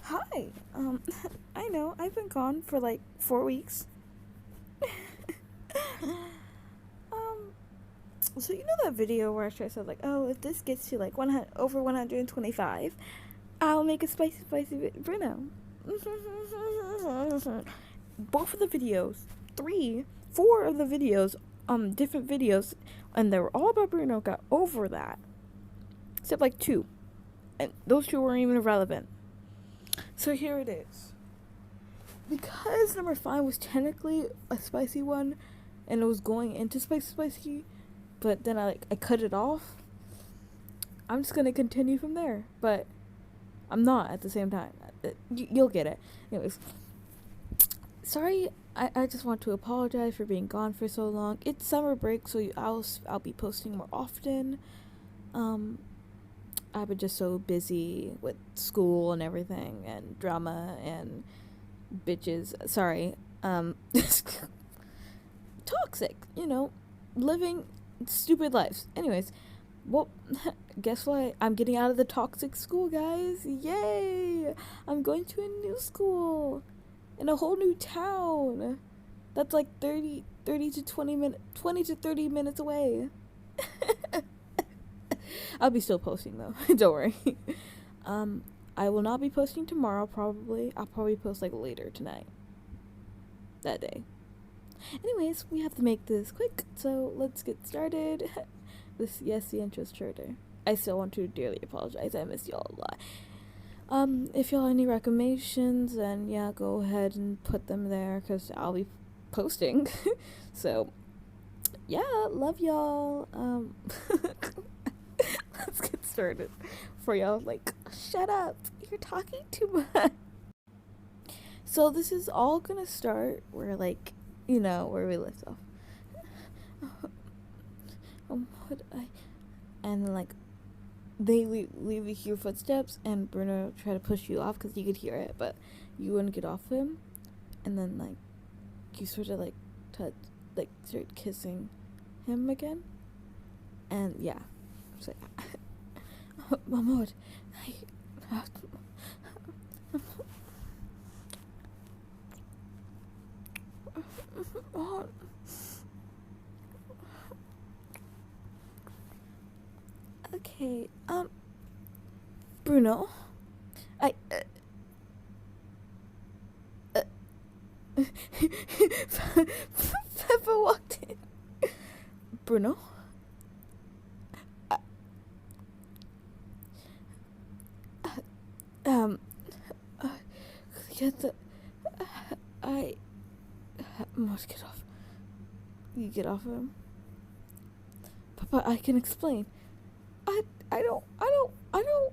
Hi. I know I've been gone for like 4 weeks. um, so you know that video where I said like, oh, if this gets to like 100 over 125, I'll make a spicy Bruno. Both of the videos, three, four of the videos, different videos, and they were all about Bruno. Got over that, except like two, and those two weren't even relevant. So here it is. Because number 5 was technically a spicy one, and it was going into spicy, but then I cut it off. I'm just gonna continue from there, but I'm not at the same time. You'll get it. Anyways, sorry. I just want to apologize for being gone for so long. It's summer break, so I'll be posting more often. I've been just so busy with school and everything, and drama and bitches. Sorry. Toxic, living stupid lives. Anyways, well, guess what? I'm getting out of the toxic school, guys. Yay! I'm going to a new school in a whole new town. That's like 30 to 20 to 30 minutes away. I'll be still posting though. Don't worry. I will not be posting tomorrow probably. I'll probably post like later tonight. That day. Anyways, we have to make this quick, so let's get started. The intro's shorter. I still want to dearly apologize. I miss y'all a lot. If y'all have any recommendations, then yeah, go ahead and put them there, because I'll be posting. So, yeah, love y'all. Let's get started. For y'all, like, shut up. You're talking too much. So this is all gonna start where, like, where we left off. And then, like, they leave you hear footsteps, and Bruno try to push you off because you could hear it, but you wouldn't get off him. And then, like, you sort of, like, start kissing him again. And yeah, so Mahmoud, okay, Bruno, I, Peppa walked in. Bruno? Get the, I must get off. You get off of him. Papa, I can explain. I don't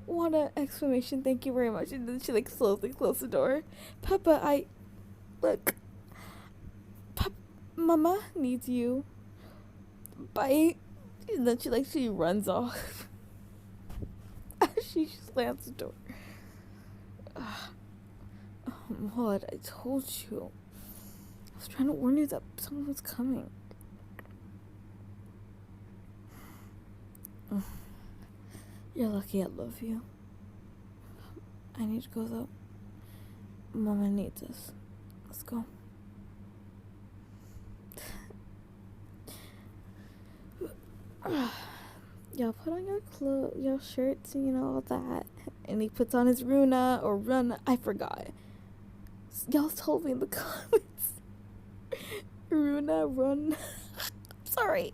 want an explanation. Thank you very much. And then she like slowly closed the door. Papa, look. Mama needs you. Bye. And then she runs off. She slams the door. What? I told you. I was trying to warn you that someone was coming. You're lucky I love you. I need to go though. Mama needs us. Let's go. Y'all put on your shirts, and all that. And he puts on his Runa or Run. I forgot. Y'all told me in the comments. Runa, Run. Sorry.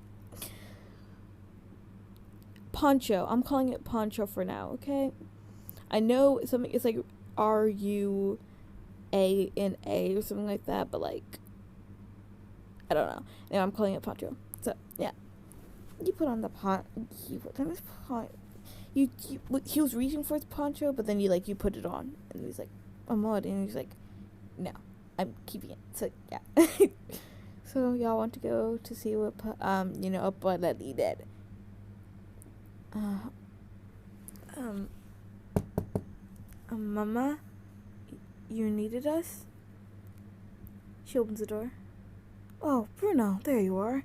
Poncho. I'm calling it Poncho for now, okay? I know it's like RUANA or something like that, but like, I don't know. Now I'm calling it Poncho. So, yeah. You put on the he put on his he was reaching for his poncho, but then you put it on, and he's like, I'm on, and he's like, no, I'm keeping it. So yeah. So y'all want to go to see what Apolali did. Mama, you needed us? She opens the door. Oh, Bruno, there you are.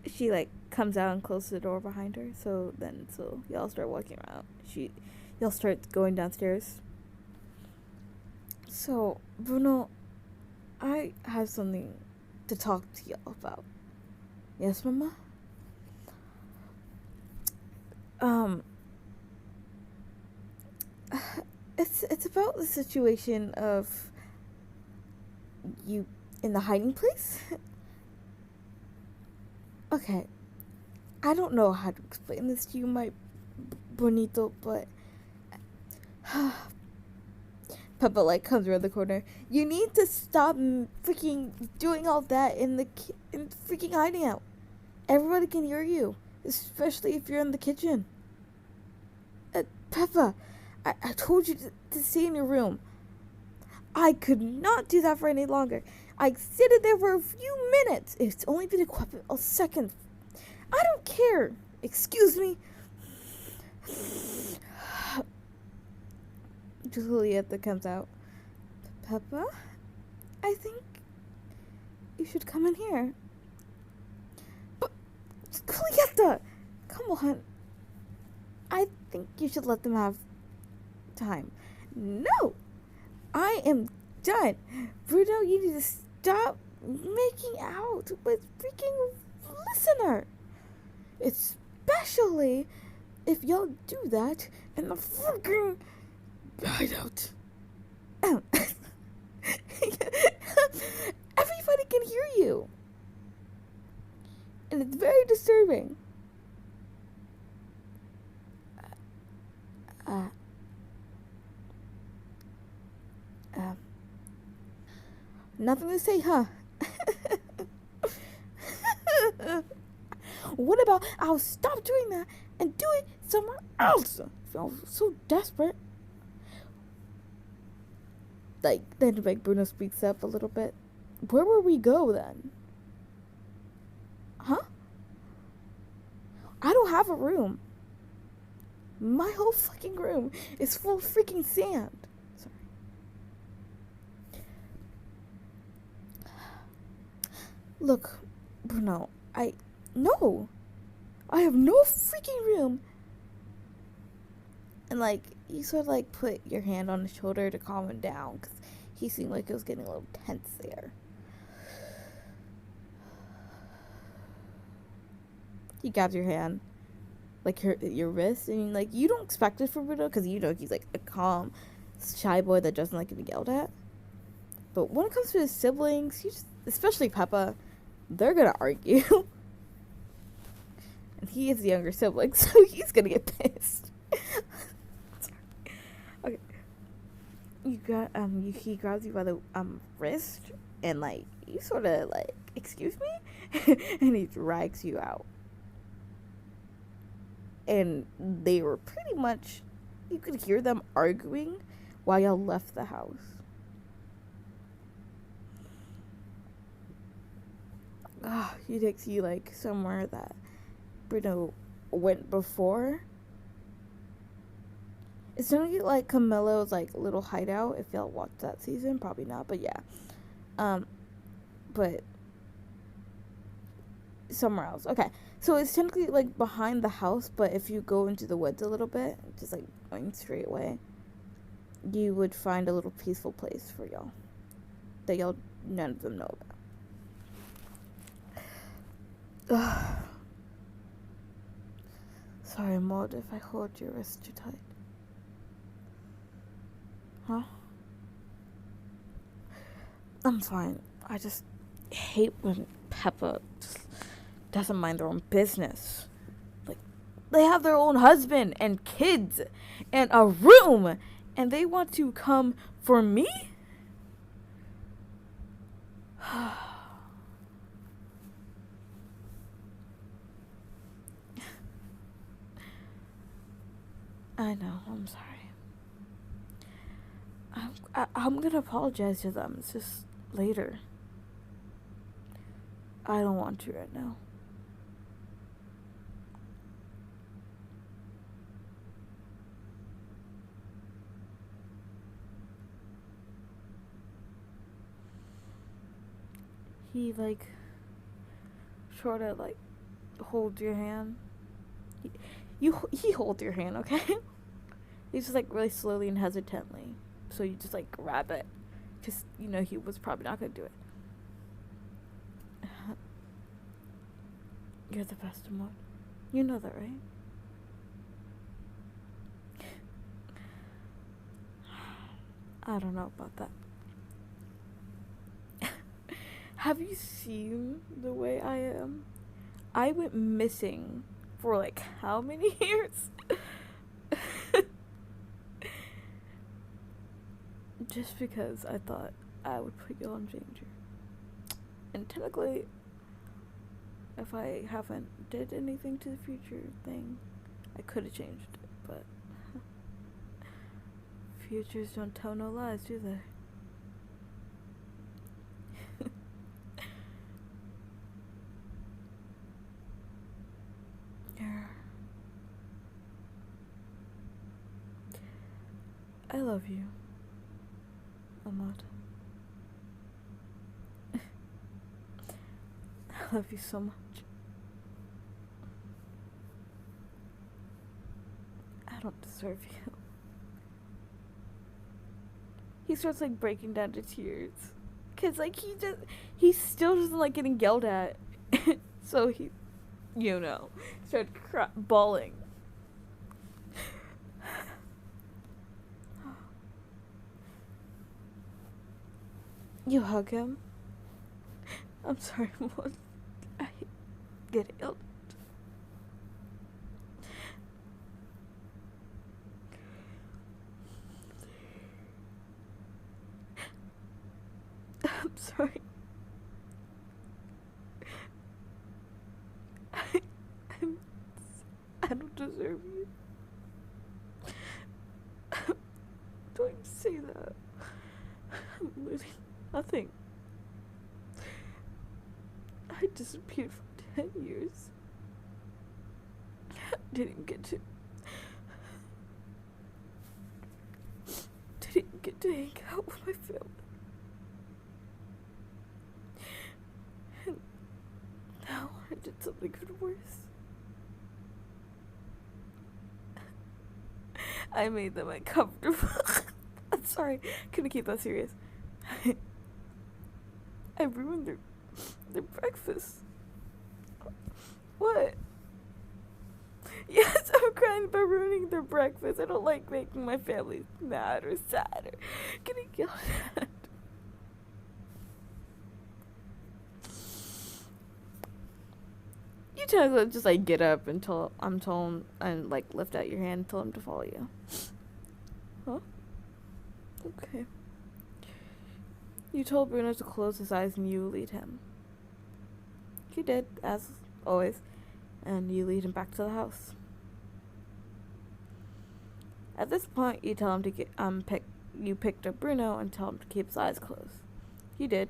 She comes out and closes the door behind her. So y'all start walking around. Y'all start going downstairs. So, Bruno, I have something to talk to y'all about. Yes, Mama? Um, it's about the situation of you in the hiding place. Okay, I don't know how to explain this to you, my bonito, but Peppa like comes around the corner. You need to stop freaking doing all that in freaking hiding out. Everybody can hear you, especially if you're in the kitchen. Peppa, I told you to stay in your room. I could not do that for any longer. I sit in there for a few minutes. It's only been a second. I don't care. Excuse me. Julieta comes out. Peppa, I think you should come in here. But, Julieta, come on. I think you should let them have time. No, I am done. Bruno, you need to stop making out with freaking listener. Especially if y'all do that in the freaking hideout. Everybody can hear you. And it's very disturbing. Nothing to say, huh? What about I'll stop doing that and do it somewhere else? I feel so desperate. Then Bruno speaks up a little bit. Where will we go then? Huh? I don't have a room. My whole fucking room is full of freaking sand. Sorry. Look, Bruno, I have no freaking room. And you sort of put your hand on his shoulder to calm him down because he seemed like it was getting a little tense there. He grabs your hand, your wrist, and you don't expect it from Bruno because he's a calm, shy boy that doesn't like to be yelled at. But when it comes to his siblings, especially Peppa, they're gonna argue. And he is the younger sibling, so he's gonna get pissed. Okay. He grabs you by the wrist and you sort of excuse me, and he drags you out. And they were pretty much, you could hear them arguing while y'all left the house. He takes you somewhere that Bruno went before. It's gonna get Camilo's little hideout. If y'all watched that season, probably not, but yeah. But somewhere else. Okay, so it's technically behind the house, but if you go into the woods a little bit, just going straight away, you would find a little peaceful place for y'all that none of them know about. Sorry, Maud, if I hold your wrist too tight. Huh? I'm fine. I just hate when Peppa just doesn't mind their own business. They have their own husband and kids and a room, and they want to come for me? I know, I'm sorry. I'm gonna apologize to them. It's just later. I don't want to right now. He sort of holds your hand. He holds your hand, okay? He's just really slowly and hesitantly. So you just grab it because you know he was probably not gonna do it. You're the best, Amon. You know that, right? I don't know about that. Have you seen the way I am? I went missing for like how many years? Just because I thought I would put you on danger. And technically, if I haven't did anything to the future thing, I could have changed it, but futures don't tell no lies, do they? I love you, Ahmad. I love you so much. I don't deserve you. He starts like breaking down to tears. Cause like he still doesn't like getting yelled at. So he, you know, started bawling. You hug him. I'm sorry, Mom. I get ill. I'm sorry. I don't deserve you. Don't say that. I'm losing nothing. I disappeared for 10 years. Didn't get to hang out with my family. And now I did something even worse. I made them uncomfortable. I'm sorry, couldn't keep that serious. I ruined their breakfast. What? Yes, I'm crying about ruining their breakfast. I don't like making my family mad or sad or getting yelled at. You tell them just like get up and I'm told and like lift out your hand and tell them to follow you. Huh? Okay. You told Bruno to close his eyes and you lead him. He did, as always, and you lead him back to the house. At this point, you tell him to you picked up Bruno and tell him to keep his eyes closed. He did.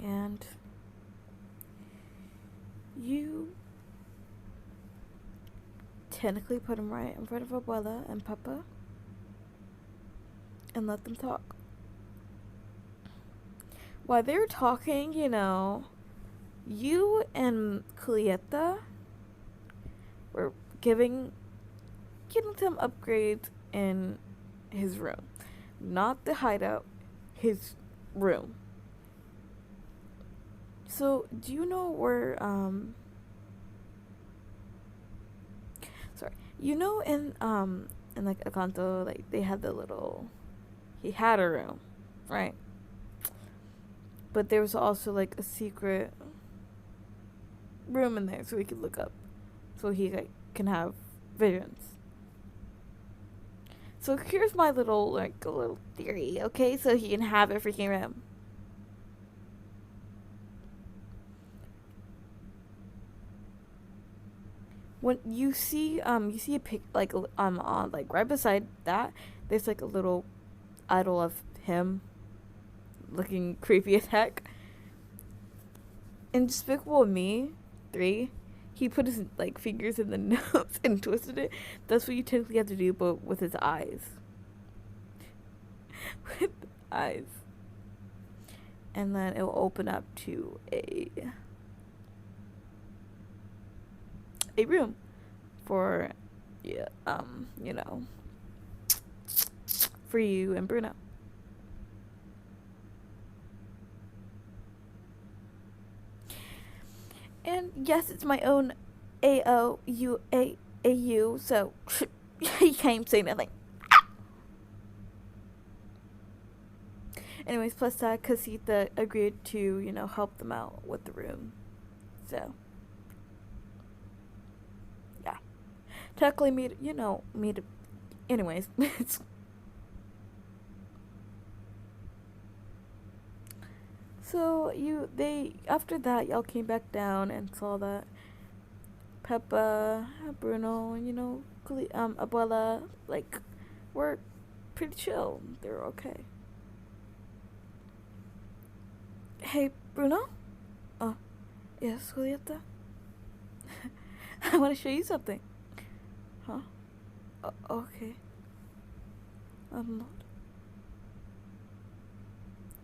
And you technically put him right in front of Abuela and Papa and let them talk. While they were talking, you know, you and Julieta were giving him upgrades in his room. Not the hideout, his room. So, do you know where, you know in like Akanto, like, they had he had a room, right? But there was also, like, a secret room in there so he could look up. So he, like, can have visions. So here's my little theory, okay? So he can have a freaking room. When you see a pic, like, on, like, right beside that, there's, like, a little idol of him looking creepy as heck. In Despicable Me 3, he put his, like, fingers in the nose and twisted it. That's what you technically have to do, but with his eyes. With eyes. And then it will open up to a room for, you know, for you and Bruno. And yes, it's my own AU, so he can't say nothing. Anyways, plus that Casita agreed to, help them out with the room. So, yeah. Technically, anyways, it's. So, after that, y'all came back down and saw that Peppa, Bruno, Abuela, were pretty chill. They were okay. Hey, Bruno? Oh, yes, Julieta? I want to show you something. Huh? Okay. I'm not.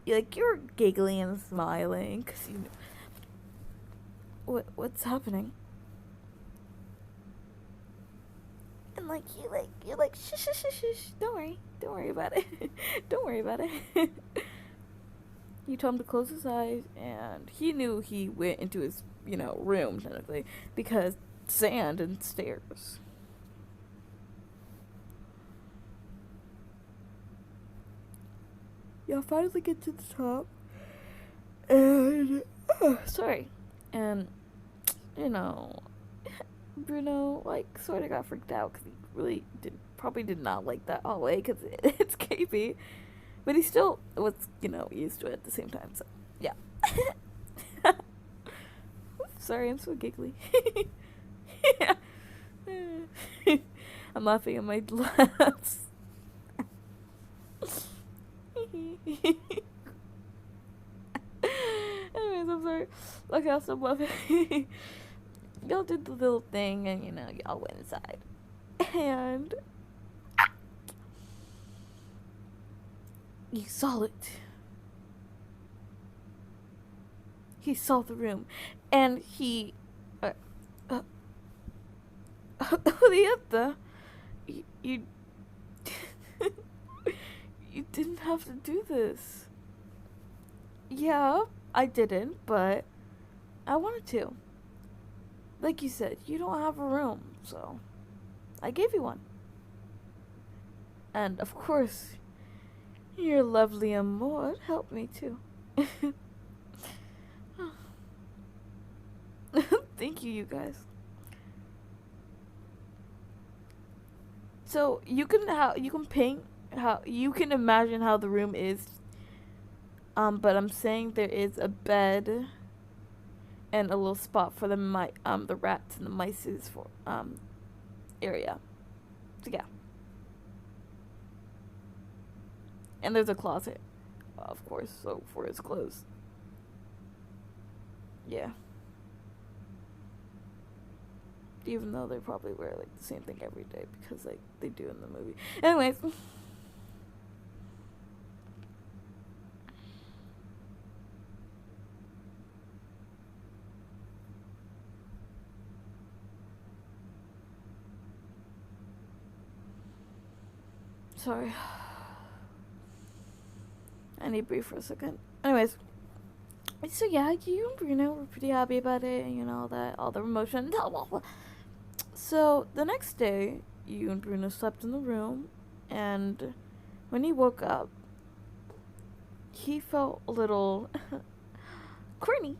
You're giggling and smiling, because you know. What's happening? And you're like, shh, shh, shh, shh, don't worry about it. Don't worry about it. You told him to close his eyes, and he knew he went into his, room, technically, because sand and stairs. Y'all finally get to the top, and, sorry, and, Bruno, sort of got freaked out, because he really probably did not like that hallway, because it's creepy. But he still was, used to it at the same time. So, yeah. Oops, sorry, I'm so giggly. I'm laughing at my laughs. Anyways, I'm sorry. Okay, I'll stop laughing. Y'all did the little thing, and, y'all went inside. And you saw it. He saw the room, and he, Julieta, you you didn't have to do this. Yeah, I didn't, but I wanted to. Like you said, you don't have a room, so I gave you one. And of course, your lovely amor helped me too. Thank you, you guys. So you can paint how you can imagine how the room is. But I'm saying there is a bed and a little spot for the rats and the mice's for area. So yeah. And there's a closet, of course, so for his clothes. Yeah. Even though they probably wear the same thing every day because they do in the movie. Anyways. Sorry. I need to breathe for a second. Anyways. So yeah, you and Bruno were pretty happy about it, and all the emotion. So the next day, you and Bruno slept in the room, and when he woke up, he felt a little corny.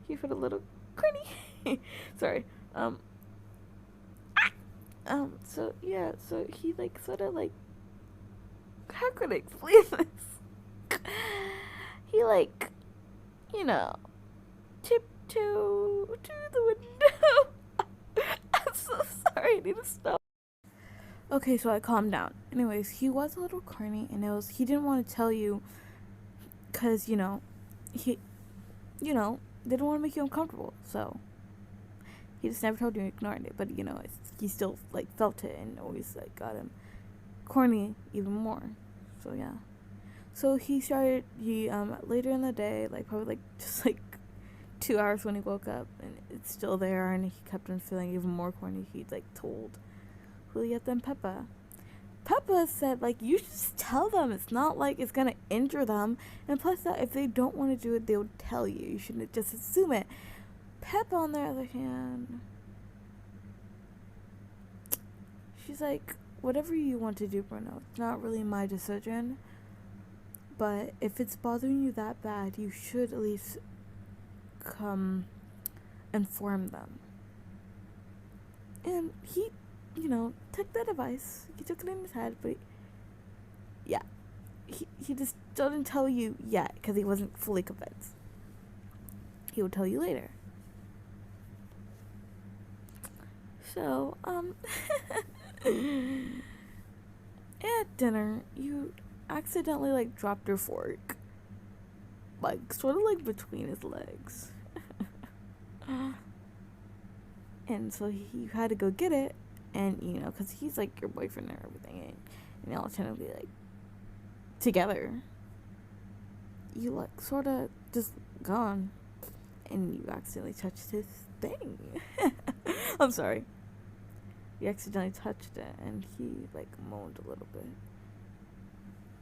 He felt a little corny. Sorry. So yeah, so he sort of how could I explain this? He tiptoe to the window. I'm so sorry, I need to stop. Okay, so I calmed down. Anyways, he was a little corny, and he didn't want to tell you, cause he, they didn't want to make you uncomfortable, so he just never told you, ignored it. But he still felt it, and always got him corny even more. So yeah. So he started. He later in the day, probably just 2 hours when he woke up, and it's still there, and he kept on feeling even more corny. He like told Julieta and Peppa. Peppa said, like, you should just tell them. It's not like it's gonna injure them, and plus that if they don't want to do it, they'll tell you. You shouldn't just assume it. Peppa, on the other hand, she's like, whatever you want to do, Bruno, it's not really my decision, but if it's bothering you that bad, you should at least come inform them. And he, took that advice. He took it in his head, but he just didn't tell you yet because he wasn't fully convinced. He would tell you later. So, at dinner, you accidentally, like, dropped your fork. Like, sort of, like, between his legs. And so you had to go get it, and, because he's, like, your boyfriend and everything, and y'all tend to be, like, together. You, like, sort of just gone, and you accidentally touched his thing. I'm sorry. You accidentally touched it, and he, like, moaned a little bit.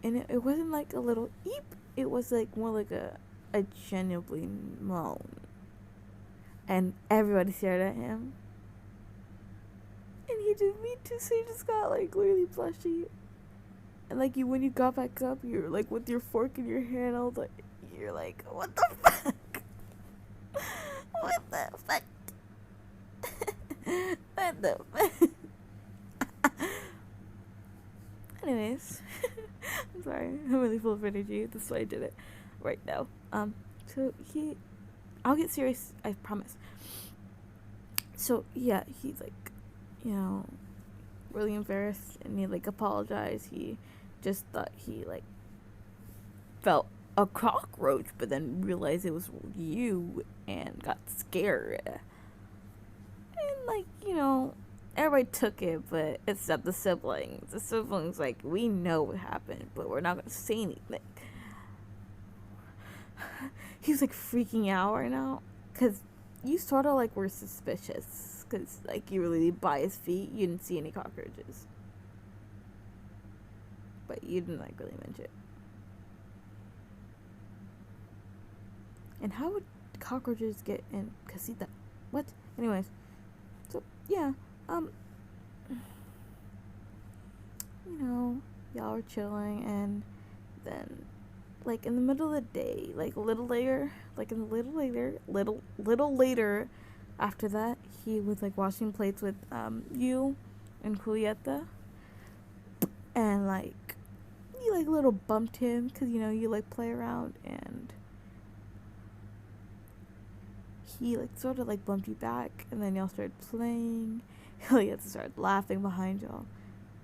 And it wasn't, like, a little eep. It was, like, more like a genuine moan. And everybody stared at him. And he did me too, so he just got, like, really blushy. And, like, when you got back up, you're, like, with your fork in your hand, you're like, what the fuck? What the fuck? What the fuck? Anyways, I'm sorry. I'm really full of energy. That's why I did it right now. So I'll get serious. I promise. So yeah, he's like, really embarrassed, and he like apologized. He just thought he like felt a cockroach, but then realized it was you and got scared. And like, everybody took it, but except the siblings. The siblings, like, we know what happened, but we're not gonna say anything. He was like freaking out right now, because you sort of like were suspicious, because like you really by his feet, you didn't see any cockroaches, but you didn't like really mention it. And how would cockroaches get in casita? What? Anyways, so yeah, y'all were chilling, and then, like, in the middle of the day, like, a little later after that, he was, like, washing plates with, you and Julieta, and, like, you, like, little bumped him, because, you, like, play around, and he, like, sort of, like, bumped you back, and then y'all started playing. Julieta started laughing behind y'all,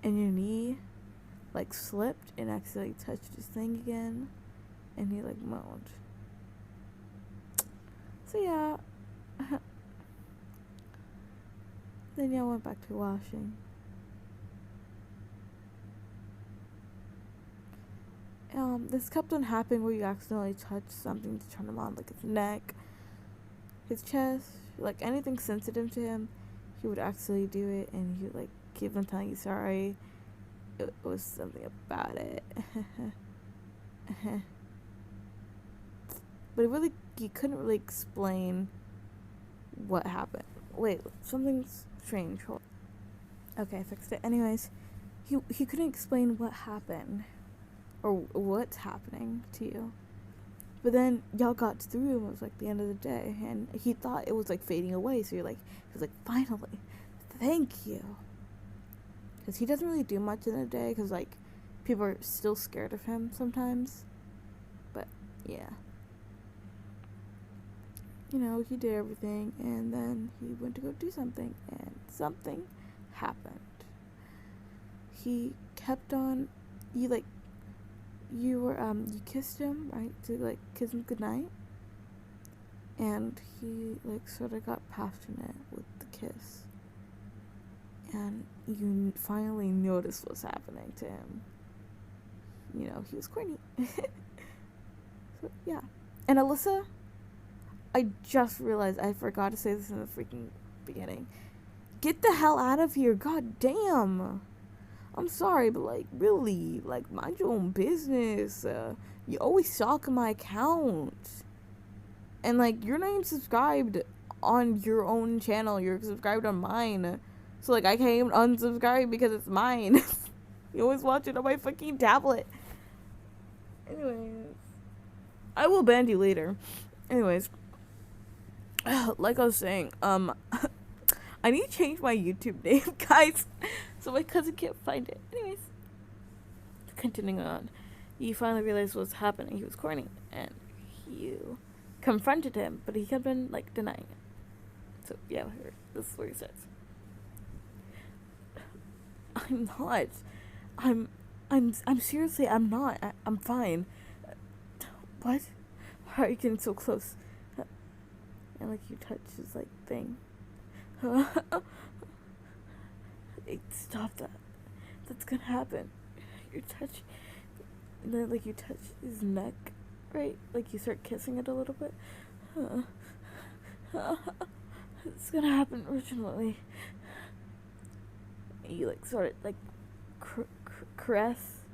and your knee, like, slipped and accidentally touched his thing again, and he, like, moaned. So, yeah. Then y'all went back to washing. This kept on happening where you accidentally touched something to turn him on, like his neck, his chest, like anything sensitive to him, he would accidentally do it, and he would, like, keep on telling you sorry. It was something about it. But you couldn't really explain what happened. Wait, something's strange. Okay, I fixed it. Anyways, he couldn't explain what happened or what's happening to you. But then y'all got through, and it was like the end of the day, and he thought it was like fading away. So he was like, finally, thank you. Because he doesn't really do much in the day, because, like, people are still scared of him sometimes. But, yeah. He did everything, and then he went to go do something, and something happened. He kept on, you kissed him, right, to, like, kiss him goodnight. And he, like, sort of got passionate with the kiss. And you finally noticed what's happening to him. He was corny. So, yeah. And Alyssa, I just realized I forgot to say this in the freaking beginning. Get the hell out of here. God damn. I'm sorry, but like, really, like, mind your own business. You always stalk my account. And like, you're not even subscribed on your own channel. You're subscribed on mine. So like, I can't even unsubscribe because it's mine. You always watch it on my fucking tablet. Anyways, I will ban you later. Anyways, like I was saying, I need to change my YouTube name, guys, so my cousin can't find it. Anyways, continuing on, he finally realized what was happening. He was corny, and you confronted him, but he kept on like denying it. So yeah, here, this is what he says. I'm not. I'm seriously, I'm not. I'm fine. What? Why are you getting so close? And like you touch his like thing. Hey, stop that. That's gonna happen. You touch, and then like you touch his neck, right? Like you start kissing it a little bit. It's gonna happen originally. You like sort of like caress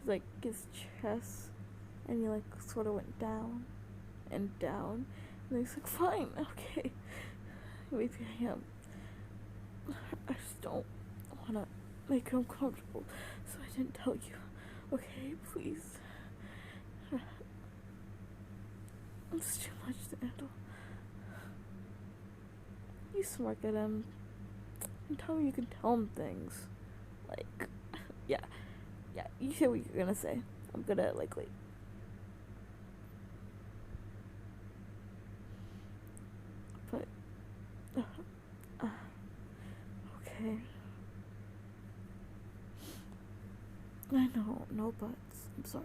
like his chest, and you like sort of went down and down, and he's like, fine, okay, maybe I am. I just don't wanna make you uncomfortable, so I didn't tell you. Okay, please. It's too much to handle. You smirk at him and tell him you can tell him things. Like, yeah, you say what you're gonna say. I'm gonna, like, wait. But, okay. I know, no buts. I'm sorry.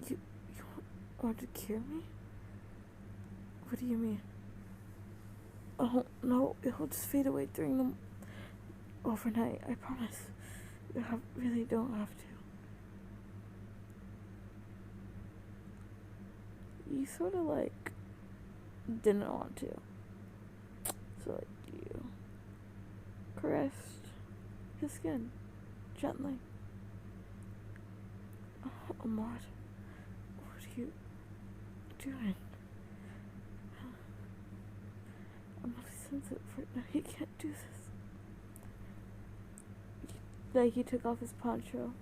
You want to cure me? What do you mean? Oh, no, it'll just fade away during the overnight, I promise. You really don't have to. You sort of, like, didn't want to. So, like, you caressed his skin gently. Oh, Ahmad, what are you doing? I'm really sensitive right now. He can't do this. Like, he took off his poncho.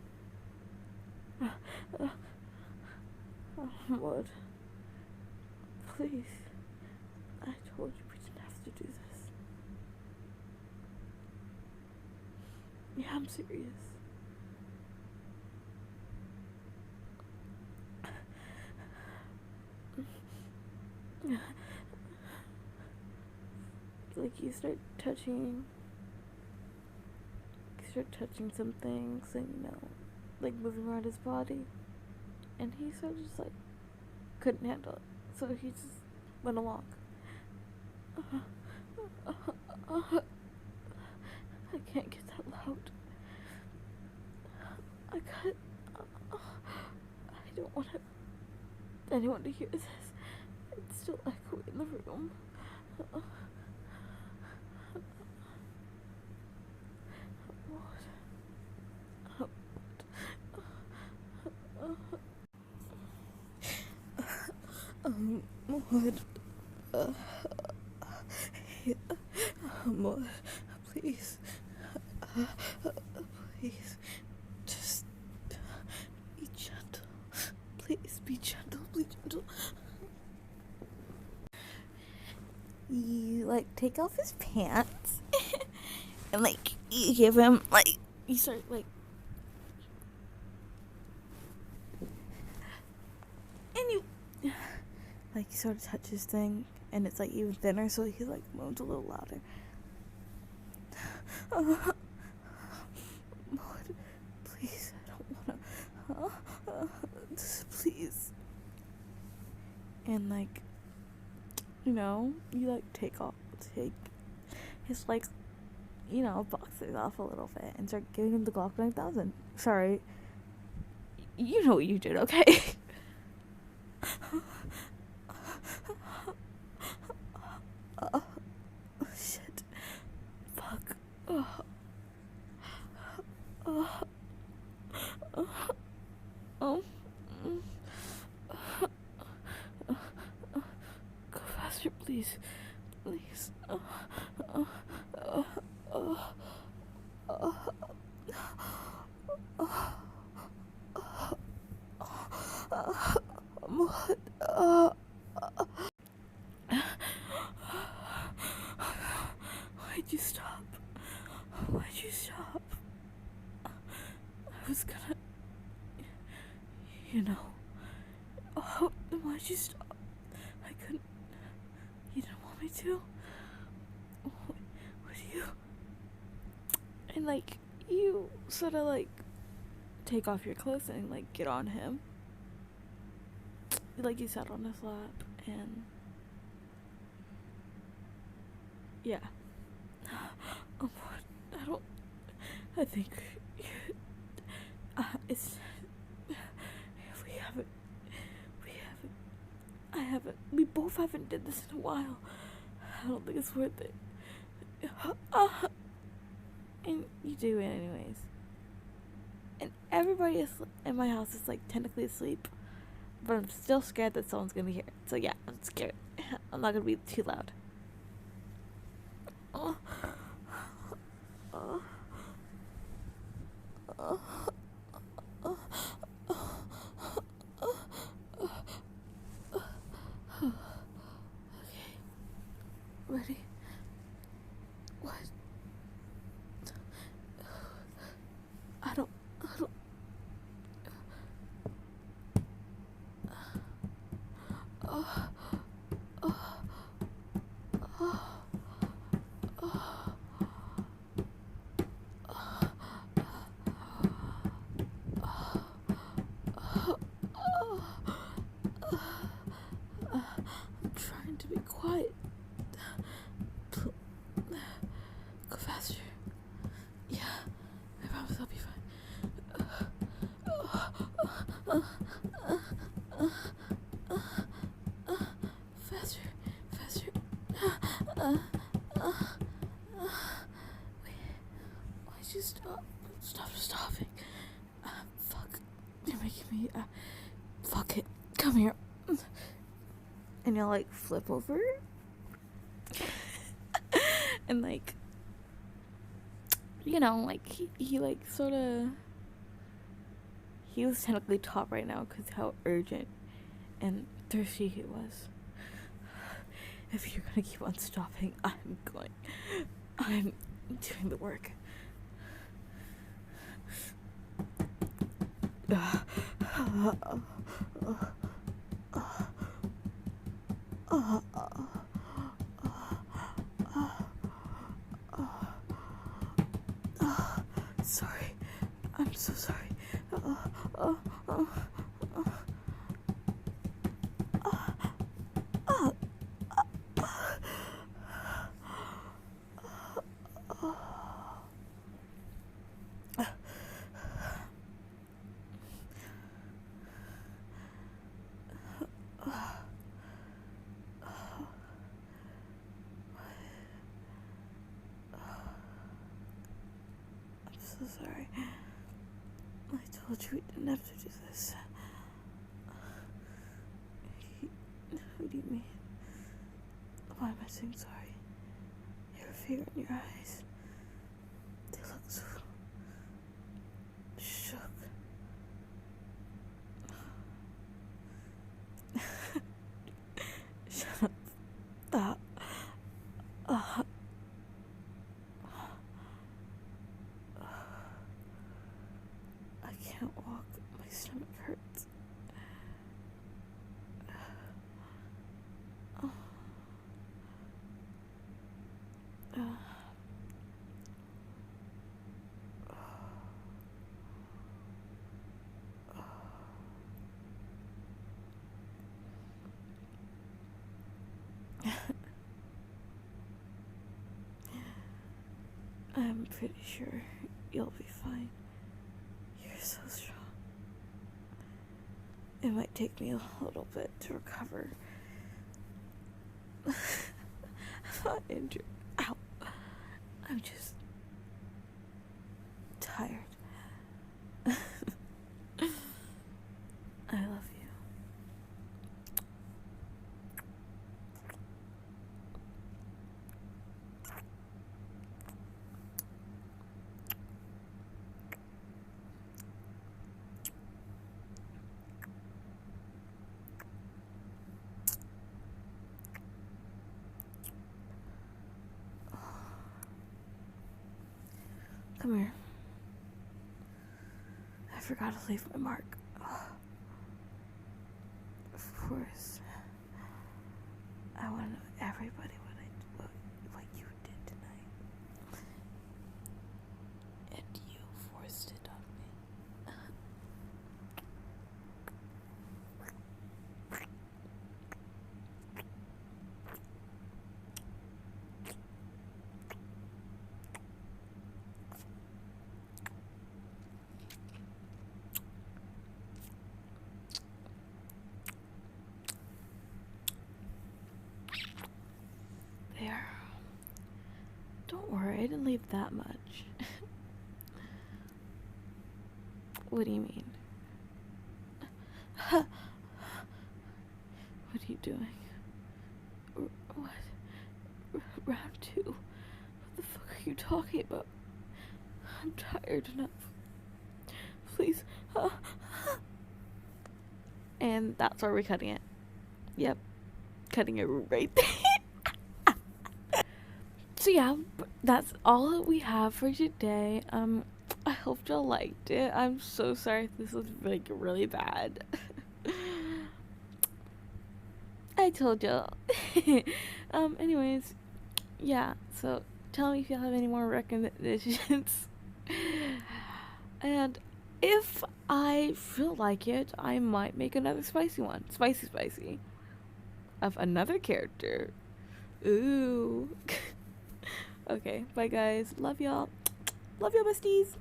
Ahmad, please. I told you we didn't have to do this. Yeah, I'm serious. Like, you start touching some things, and you know, like moving around his body, and he sort of just like couldn't handle it, so he just went along. I can't get that loud. I don't want anyone to hear this. It's still echoing in the room. What? What? Please. Please. Just be gentle. Please be gentle. Be gentle. You, like, take off his pants. And, like, you give him, like, you start, like, and you, like, you sort of touch his thing, and it's, like, even thinner, so he, like, moans a little louder. Lord, please, I don't wanna, please. And, like, you know, you, like, take his, like, you know, boxers off a little bit and start giving him the Glock 9000. Sorry, You know what you did, okay? Oh, shit. Fuck. Oh. Oh. Oh. Oh. Go faster, please. Please. Oh. Oh. Oh. Oh. Oh. What? Why'd you stop? Why'd you stop? I was gonna, you know. Oh, why'd you stop? I couldn't. You didn't want me to? Would you? And like, you sort of like take off your clothes and like get on him. Like you sat on his lap and yeah. I don't. I think it's. We haven't. I haven't. We both haven't did this in a while. I don't think it's worth it. And you do it anyways. And everybody is in my house is like technically asleep, but I'm still scared that someone's gonna hear it. So yeah, I'm scared. I'm not gonna be too loud. Oh. Oh. Oh. Oh. Okay. Ready? What? I don't. Oh. Oh. Oh. I'm trying to be quiet. Go faster. Yeah, I promise I'll be fine. Faster, faster. Wait, why'd you stop? Stop stopping. Fuck. You're making me. Fuck it. Come here. And you'll like flip over. And like, you know, like he like sort of. He was technically top right now because how urgent and thirsty he was. If you're gonna keep on stopping, I'm doing the work. Sorry. I'm so sorry. I'm so sorry. I told you we didn't have to do this. What do you mean? Why am I saying sorry? Your fear in your eyes. They look so shook. Shut up. Stop. I can't walk. My stomach hurts. I'm pretty sure you'll be fine. You're so strong. it might take me a little bit to recover. I'm not injured. Ow. I'm just tired. I love you. Come here. I forgot to leave my mark. Of course. I want to know everybody what you did tonight. And you forced it on me. There. Don't worry, I didn't leave that much. What do you mean? What are you doing? What? Round 2? What the fuck are you talking about? I'm tired enough. Please. And that's where we're cutting it. Yep. Cutting it right there. So yeah, that's all that we have for today. I hope y'all liked it. I'm so sorry if this was like really bad. I told y'all. Anyways, yeah, so tell me if you have any more recommendations. And if I feel like it, I might make another spicy one. Spicy. Of another character. Ooh. Okay, bye guys. Love y'all. Love y'all, besties.